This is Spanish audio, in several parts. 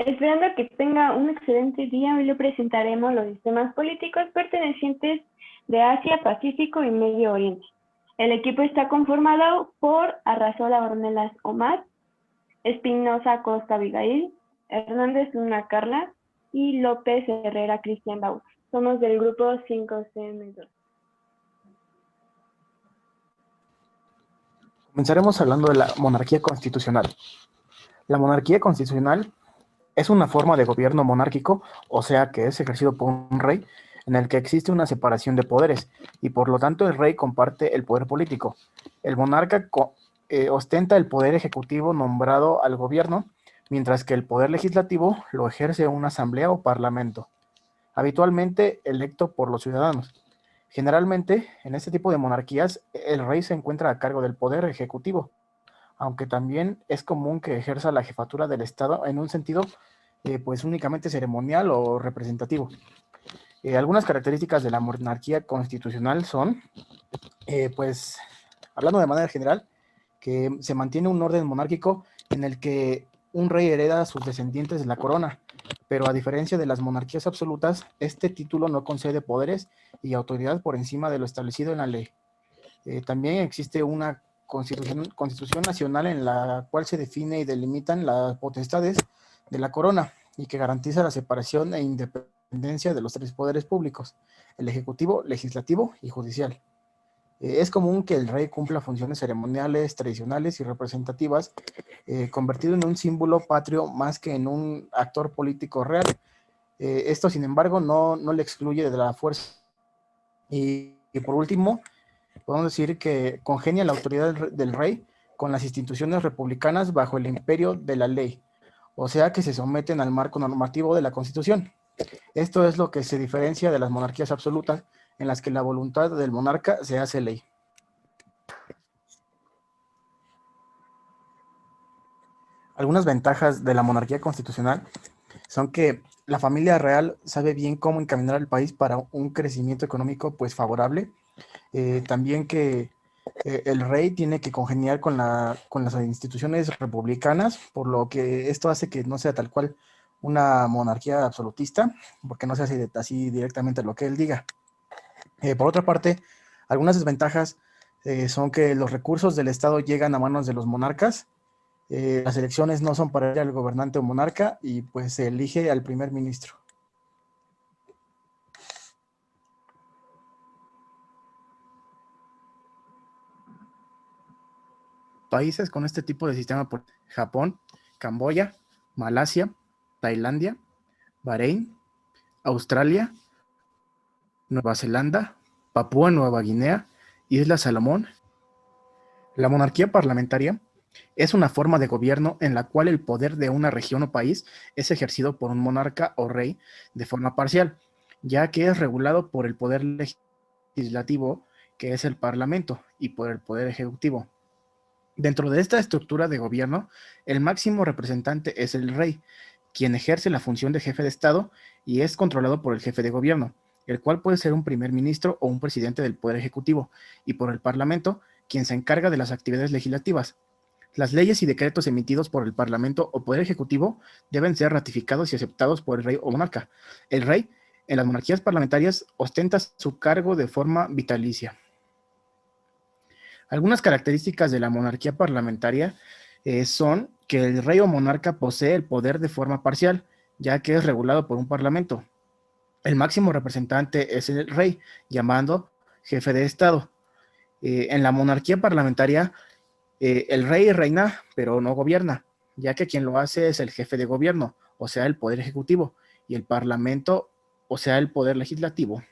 Esperando que tenga un excelente día, hoy le presentaremos los sistemas políticos pertenecientes de Asia, Pacífico y Medio Oriente. El equipo está conformado por Arrasola Ornelas Omar, Espinosa Costa Abigail, Hernández Luna Carla y López Herrera Cristian Bauer. Somos del grupo 5CM2. Comenzaremos hablando de la monarquía constitucional. La monarquía constitucional es una forma de gobierno monárquico, o sea que es ejercido por un rey, en el que existe una separación de poderes, y por lo tanto el rey comparte el poder político. El monarca ostenta el poder ejecutivo nombrado al gobierno, mientras que el poder legislativo lo ejerce una asamblea o parlamento, habitualmente electo por los ciudadanos. Generalmente, en este tipo de monarquías, el rey se encuentra a cargo del poder ejecutivo, aunque también es común que ejerza la jefatura del Estado en un sentido pues únicamente ceremonial o representativo. Algunas características de la monarquía constitucional son, pues, hablando de manera general, que se mantiene un orden monárquico en el que un rey hereda a sus descendientes de la corona, pero a diferencia de las monarquías absolutas, este título no concede poderes y autoridad por encima de lo establecido en la ley. También existe una constitución nacional en la cual se define y delimitan las potestades de la corona y que garantiza la separación e independencia de los tres poderes públicos, el ejecutivo, legislativo y judicial. Es común que el rey cumpla funciones ceremoniales, tradicionales y representativas, convertido en un símbolo patrio más que en un actor político real. Esto, sin embargo, no le excluye de la fuerza. Y por último, podemos decir que congenia la autoridad del rey con las instituciones republicanas bajo el imperio de la ley, o sea que se someten al marco normativo de la Constitución. Esto es lo que se diferencia de las monarquías absolutas, en las que la voluntad del monarca se hace ley. Algunas ventajas de la monarquía constitucional son que la familia real sabe bien cómo encaminar al país para un crecimiento económico pues favorable. También que el rey tiene que congeniar con las instituciones republicanas, por lo que esto hace que no sea tal cual una monarquía absolutista, porque no se hace así directamente lo que él diga. Por otra parte, algunas desventajas son que los recursos del Estado llegan a manos de los monarcas, las elecciones no son para el gobernante o monarca y pues se elige al primer ministro. Países con este tipo de sistema: por Japón, Camboya, Malasia, Tailandia, Bahrein, Australia, Nueva Zelanda, Papúa Nueva Guinea, Islas Salomón. La monarquía parlamentaria es una forma de gobierno en la cual el poder de una región o país es ejercido por un monarca o rey de forma parcial, ya que es regulado por el poder legislativo, que es el parlamento, y por el poder ejecutivo. Dentro de esta estructura de gobierno, el máximo representante es el rey, quien ejerce la función de jefe de Estado y es controlado por el jefe de gobierno, el cual puede ser un primer ministro o un presidente del Poder Ejecutivo, y por el Parlamento, quien se encarga de las actividades legislativas. Las leyes y decretos emitidos por el Parlamento o Poder Ejecutivo deben ser ratificados y aceptados por el rey o monarca. El rey, en las monarquías parlamentarias, ostenta su cargo de forma vitalicia. Algunas características de la monarquía parlamentaria son que el rey o monarca posee el poder de forma parcial, ya que es regulado por un parlamento. El máximo representante es el rey, llamado jefe de Estado. En la monarquía parlamentaria, el rey reina, pero no gobierna, ya que quien lo hace es el jefe de gobierno, o sea, el poder ejecutivo, y el parlamento, o sea, el poder legislativo.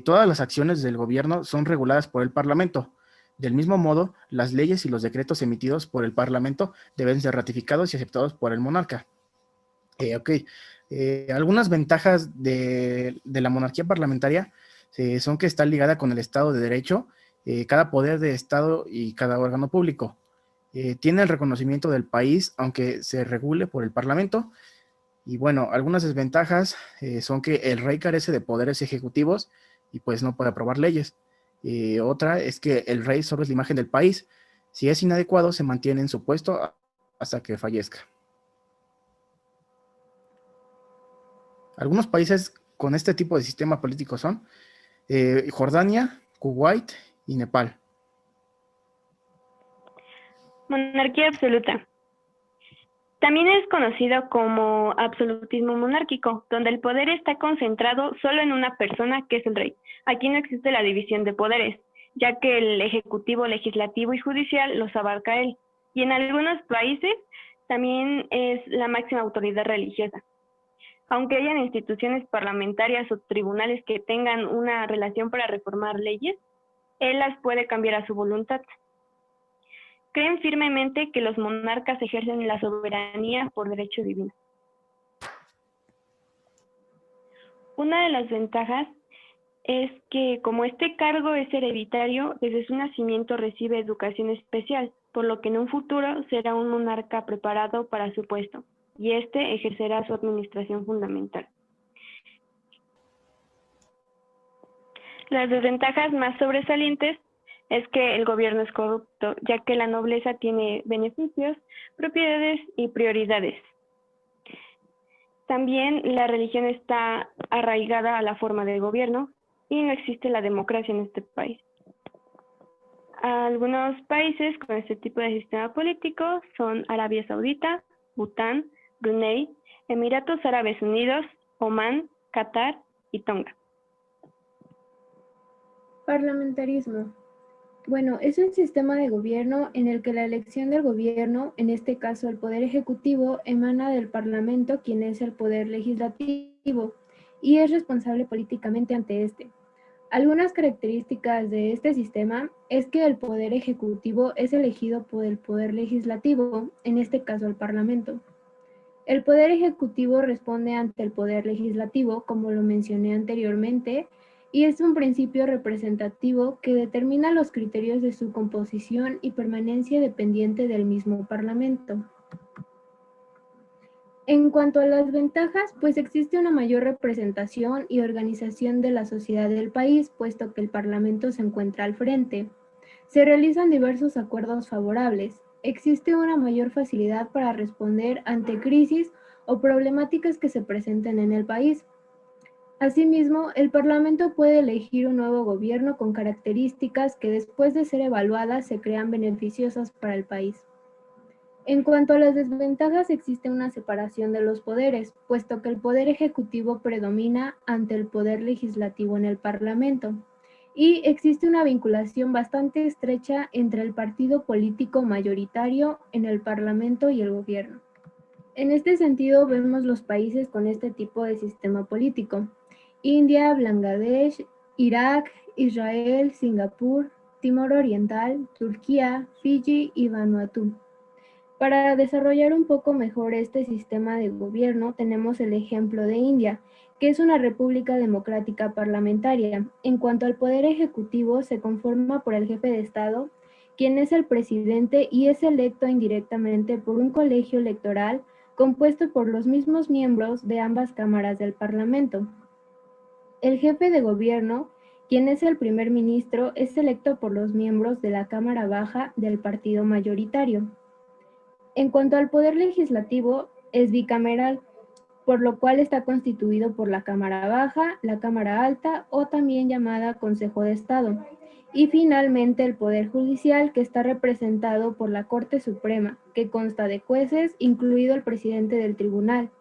Todas las acciones del gobierno son reguladas por el Parlamento. Del mismo modo, las leyes y los decretos emitidos por el Parlamento deben ser ratificados y aceptados por el monarca. Algunas ventajas de la monarquía parlamentaria son que está ligada con el Estado de Derecho, cada poder de Estado y cada órgano público. Tiene el reconocimiento del país, aunque se regule por el Parlamento. Y bueno, algunas desventajas son que el rey carece de poderes ejecutivos y pues no puede aprobar leyes. Otra es que el rey solo es la imagen del país. Si es inadecuado, se mantiene en su puesto hasta que fallezca. Algunos países con este tipo de sistema político son Jordania, Kuwait y Nepal. Monarquía absoluta. También es conocido como absolutismo monárquico, donde el poder está concentrado solo en una persona, que es el rey. Aquí no existe la división de poderes, ya que el ejecutivo, legislativo y judicial los abarca él. Y en algunos países también es la máxima autoridad religiosa. Aunque hayan instituciones parlamentarias o tribunales que tengan una relación para reformar leyes, él las puede cambiar a su voluntad. Creen firmemente que los monarcas ejercen la soberanía por derecho divino. Una de las ventajas es que como este cargo es hereditario, desde su nacimiento recibe educación especial, por lo que en un futuro será un monarca preparado para su puesto, y este ejercerá su administración fundamental. Las desventajas más sobresalientes es que el gobierno es corrupto, ya que la nobleza tiene beneficios, propiedades y prioridades. También la religión está arraigada a la forma de gobierno y no existe la democracia en este país. Algunos países con este tipo de sistema político son Arabia Saudita, Bután, Brunei, Emiratos Árabes Unidos, Omán, Qatar y Tonga. Parlamentarismo. Bueno, es un sistema de gobierno en el que la elección del gobierno, en este caso el poder ejecutivo, emana del Parlamento, quien es el poder legislativo, y es responsable políticamente ante este. Algunas características de este sistema es que el poder ejecutivo es elegido por el poder legislativo, en este caso el Parlamento. El poder ejecutivo responde ante el poder legislativo, como lo mencioné anteriormente, y es un principio representativo que determina los criterios de su composición y permanencia dependiente del mismo Parlamento. En cuanto a las ventajas, pues existe una mayor representación y organización de la sociedad del país, puesto que el Parlamento se encuentra al frente. Se realizan diversos acuerdos favorables. Existe una mayor facilidad para responder ante crisis o problemáticas que se presenten en el país. Asimismo, el Parlamento puede elegir un nuevo gobierno con características que después de ser evaluadas se crean beneficiosas para el país. En cuanto a las desventajas, existe una separación de los poderes, puesto que el poder ejecutivo predomina ante el poder legislativo en el Parlamento, y existe una vinculación bastante estrecha entre el partido político mayoritario en el Parlamento y el gobierno. En este sentido, vemos los países con este tipo de sistema político: India, Bangladesh, Irak, Israel, Singapur, Timor Oriental, Turquía, Fiji y Vanuatu. Para desarrollar un poco mejor este sistema de gobierno, tenemos el ejemplo de India, que es una república democrática parlamentaria. En cuanto al poder ejecutivo, se conforma por el jefe de Estado, quien es el presidente y es electo indirectamente por un colegio electoral compuesto por los mismos miembros de ambas cámaras del Parlamento. El jefe de gobierno, quien es el primer ministro, es electo por los miembros de la Cámara Baja del partido mayoritario. En cuanto al poder legislativo, es bicameral, por lo cual está constituido por la Cámara Baja, la Cámara Alta o también llamada Consejo de Estado. Y finalmente el Poder Judicial, que está representado por la Corte Suprema, que consta de jueces, incluido el presidente del tribunal.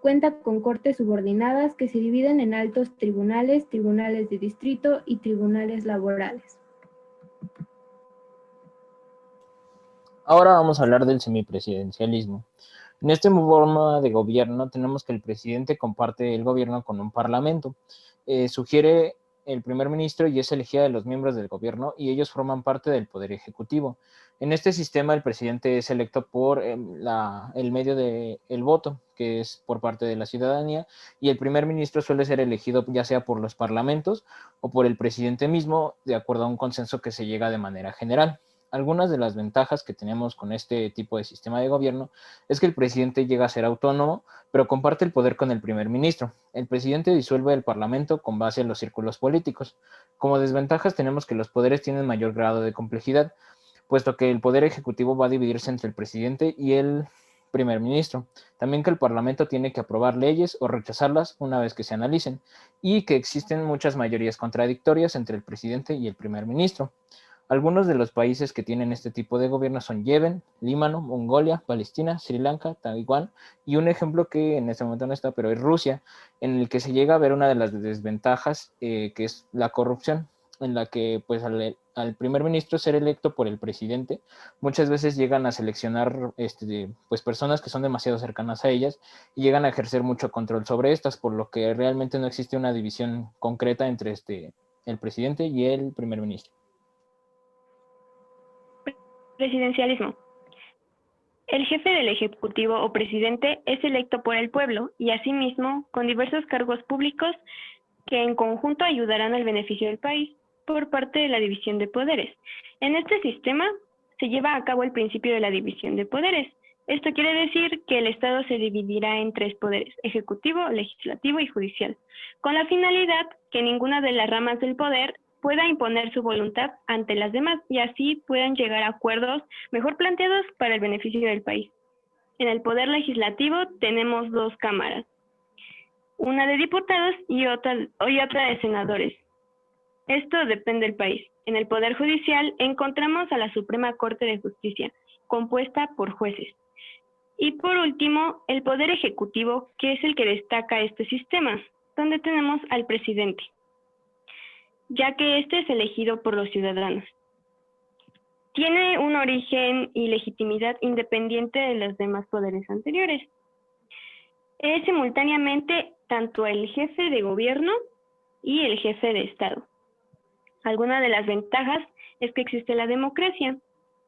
Cuenta con cortes subordinadas que se dividen en altos tribunales, tribunales de distrito y tribunales laborales. Ahora vamos a hablar del semipresidencialismo. En esta forma de gobierno tenemos que el presidente comparte el gobierno con un parlamento. Sugiere el primer ministro y es elegida de los miembros del gobierno y ellos forman parte del poder ejecutivo. En este sistema el presidente es electo por el medio del voto, que es por parte de la ciudadanía, y el primer ministro suele ser elegido ya sea por los parlamentos o por el presidente mismo, de acuerdo a un consenso que se llega de manera general. Algunas de las ventajas que tenemos con este tipo de sistema de gobierno es que el presidente llega a ser autónomo, pero comparte el poder con el primer ministro. El presidente disuelve el parlamento con base en los círculos políticos. Como desventajas tenemos que los poderes tienen mayor grado de complejidad, puesto que el poder ejecutivo va a dividirse entre el presidente y el primer ministro. También que el Parlamento tiene que aprobar leyes o rechazarlas una vez que se analicen, y que existen muchas mayorías contradictorias entre el presidente y el primer ministro. Algunos de los países que tienen este tipo de gobierno son Yemen, Líbano, Mongolia, Palestina, Sri Lanka, Taiwán, y un ejemplo que en este momento no está, pero es Rusia, en el que se llega a ver una de las desventajas, que es la corrupción, en la que pues al primer ministro ser electo por el presidente, muchas veces llegan a seleccionar pues personas que son demasiado cercanas a ellas y llegan a ejercer mucho control sobre estas, por lo que realmente no existe una división concreta entre el presidente y el primer ministro. Presidencialismo. El jefe del Ejecutivo o presidente es electo por el pueblo y asimismo con diversos cargos públicos que en conjunto ayudarán al beneficio del país por parte de la división de poderes. En este sistema se lleva a cabo el principio de la división de poderes. Esto quiere decir que el Estado se dividirá en 3 poderes: ejecutivo, legislativo y judicial, con la finalidad que ninguna de las ramas del poder pueda imponer su voluntad ante las demás y así puedan llegar a acuerdos mejor planteados para el beneficio del país. En el poder legislativo tenemos 2 cámaras, una de diputados y otra de senadores. Esto depende del país. En el Poder Judicial encontramos a la Suprema Corte de Justicia, compuesta por jueces. Y por último, el Poder Ejecutivo, que es el que destaca este sistema, donde tenemos al presidente, ya que este es elegido por los ciudadanos. Tiene un origen y legitimidad independiente de los demás poderes anteriores. Es simultáneamente tanto el jefe de gobierno y el jefe de Estado. Alguna de las ventajas es que existe la democracia,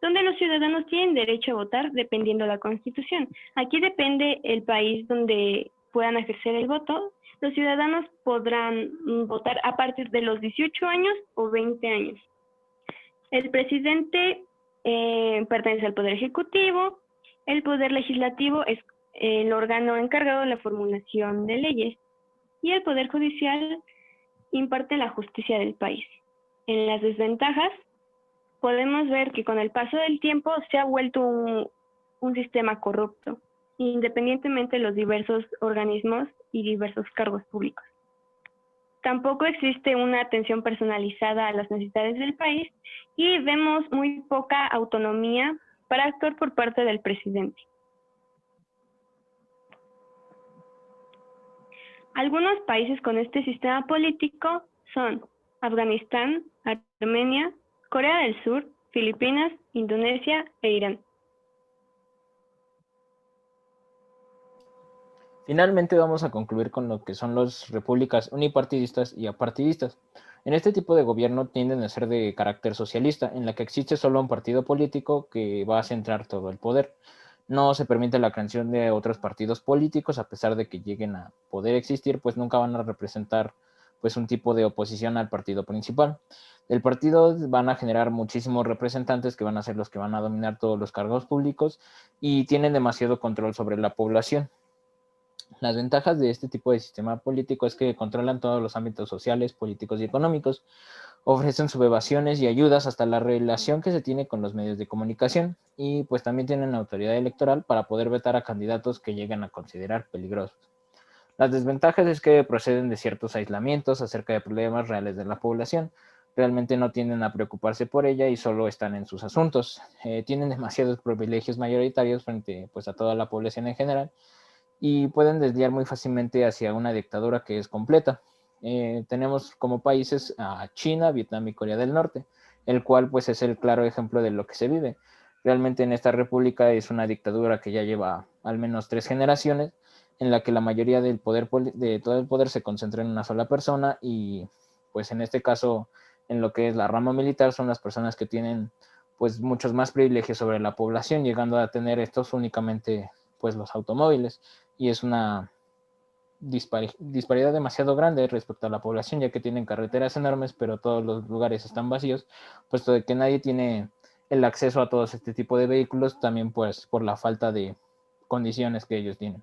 donde los ciudadanos tienen derecho a votar dependiendo de la Constitución. Aquí depende el país donde puedan ejercer el voto. Los ciudadanos podrán votar a partir de los 18 años o 20 años. El presidente pertenece al Poder Ejecutivo. El Poder Legislativo es el órgano encargado de la formulación de leyes. Y el Poder Judicial imparte la justicia del país. En las desventajas, podemos ver que con el paso del tiempo se ha vuelto un sistema corrupto, independientemente de los diversos organismos y diversos cargos públicos. Tampoco existe una atención personalizada a las necesidades del país y vemos muy poca autonomía para actuar por parte del presidente. Algunos países con este sistema político son Afganistán, Armenia, Corea del Sur, Filipinas, Indonesia e Irán. Finalmente vamos a concluir con lo que son las repúblicas unipartidistas y apartidistas. En este tipo de gobierno tienden a ser de carácter socialista, en la que existe solo un partido político que va a centrar todo el poder. No se permite la creación de otros partidos políticos, a pesar de que lleguen a poder existir, pues nunca van a representar pues un tipo de oposición al partido principal. Del partido van a generar muchísimos representantes que van a ser los que van a dominar todos los cargos públicos y tienen demasiado control sobre la población. Las ventajas de este tipo de sistema político es que controlan todos los ámbitos sociales, políticos y económicos, ofrecen subvenciones y ayudas hasta la relación que se tiene con los medios de comunicación y pues también tienen autoridad electoral para poder vetar a candidatos que llegan a considerar peligrosos. Las desventajas es que proceden de ciertos aislamientos acerca de problemas reales de la población. Realmente no tienden a preocuparse por ella y solo están en sus asuntos. Tienen demasiados privilegios mayoritarios frente pues, a toda la población en general y pueden desviar muy fácilmente hacia una dictadura que es completa. Tenemos como países a China, Vietnam y Corea del Norte, el cual pues es el claro ejemplo de lo que se vive. Realmente en esta república es una dictadura que ya lleva al menos 3 generaciones, en la que la mayoría del poder, de todo el poder se concentra en una sola persona y pues en este caso en lo que es la rama militar son las personas que tienen pues muchos más privilegios sobre la población, llegando a tener estos únicamente pues los automóviles, y es una disparidad demasiado grande respecto a la población, ya que tienen carreteras enormes pero todos los lugares están vacíos, puesto de que nadie tiene el acceso a todo este tipo de vehículos, también pues por la falta de condiciones que ellos tienen.